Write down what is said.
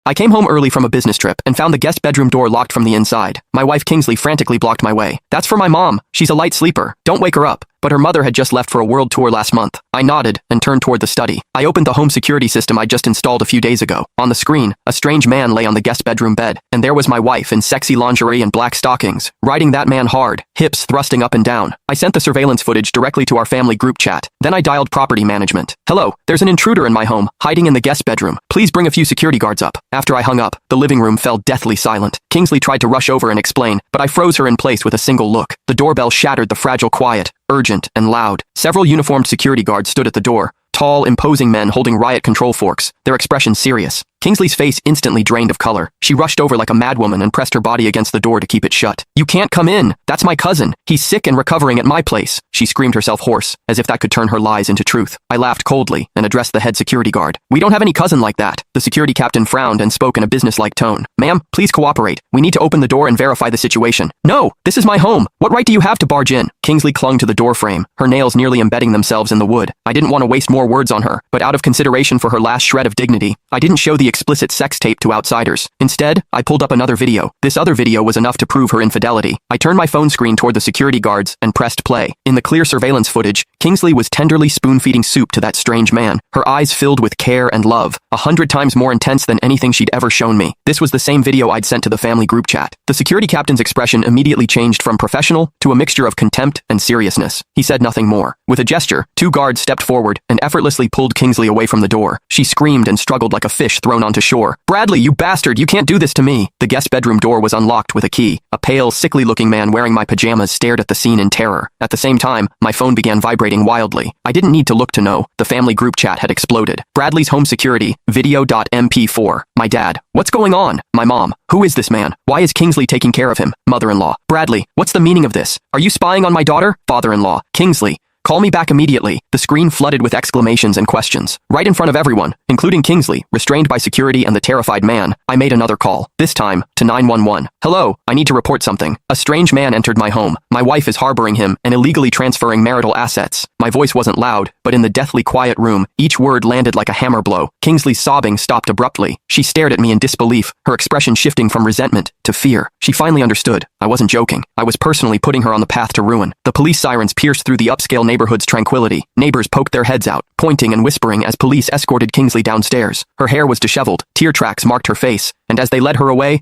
I came home early from a business trip and found the guest bedroom door locked from the inside. My wife Kingsley frantically blocked my way. That's for my mom. She's a light sleeper. Don't wake her up. But her mother had just left for a world tour last month. I nodded and turned toward the study. I opened the home security system I just installed a few days ago. On the screen, a strange man lay on the guest bedroom bed, and there was my wife in sexy lingerie and black stockings, riding that man hard, hips thrusting up and down. I sent the surveillance footage directly to our family group chat. Then I dialed property management. Hello, there's an intruder in my home, hiding in the guest bedroom. Please bring a few security guards up. After I hung up, the living room fell deathly silent. Kingsley tried to rush over and explain, but I froze her in place with a single look. The doorbell shattered the fragile quiet, urgent and loud. Several uniformed security guards stood at the door, tall, imposing men holding riot control forks, their expressions serious. Kingsley's face instantly drained of color. She rushed over like a madwoman and pressed her body against the door to keep it shut. You can't come in. That's my cousin. He's sick and recovering at my place. She screamed herself hoarse, as if that could turn her lies into truth. I laughed coldly and addressed the head security guard. We don't have any cousin like that. The security captain frowned and spoke in a businesslike tone. Ma'am, please cooperate. We need to open the door and verify the situation. No, this is my home. What right do you have to barge in? Kingsley clung to the door frame, her nails nearly embedding themselves in the wood. I didn't want to waste more words on her, but out of consideration for her last shred of dignity, I didn't show the explicit sex tape to outsiders. Instead, I pulled up another video. This other video was enough to prove her infidelity. I turned my phone screen toward the security guards and pressed play. In the clear surveillance footage, Kingsley was tenderly spoon-feeding soup to that strange man, her eyes filled with care and love, 100 times more intense than anything she'd ever shown me. This was the same video I'd sent to the family group chat. The security captain's expression immediately changed from professional to a mixture of contempt and seriousness. He said nothing more. With a gesture, two guards stepped forward and effortlessly pulled Kingsley away from the door. She screamed and struggled like a fish thrown onto shore. Bradley, you bastard, you can't do this to me. The guest bedroom door was unlocked with a key. A pale, sickly-looking man wearing my pajamas stared at the scene in terror. At the same time, my phone began vibrating wildly. I didn't need to look to know. The family group chat had exploded. Bradley's home security, video.mp4. My dad. What's going on? My mom. Who is this man? Why is Kingsley taking care of him? Mother-in-law. Bradley, what's the meaning of this? Are you spying on my daughter? Father-in-law. Kingsley. Call me back immediately. The screen flooded with exclamations and questions. Right in front of everyone, including Kingsley, restrained by security and the terrified man, I made another call, this time to 911. Hello, I need to report something. A strange man entered my home. My wife is harboring him and illegally transferring marital assets. My voice wasn't loud, but in the deathly quiet room, each word landed like a hammer blow. Kingsley's sobbing stopped abruptly. She stared at me in disbelief, her expression shifting from resentment to fear. She finally understood. I wasn't joking. I was personally putting her on the path to ruin. The police sirens pierced through the upscale neighborhood's tranquility. Neighbors poked their heads out, pointing and whispering as police escorted Kingsley downstairs. Her hair was disheveled, tear tracks marked her face, and as they led her away,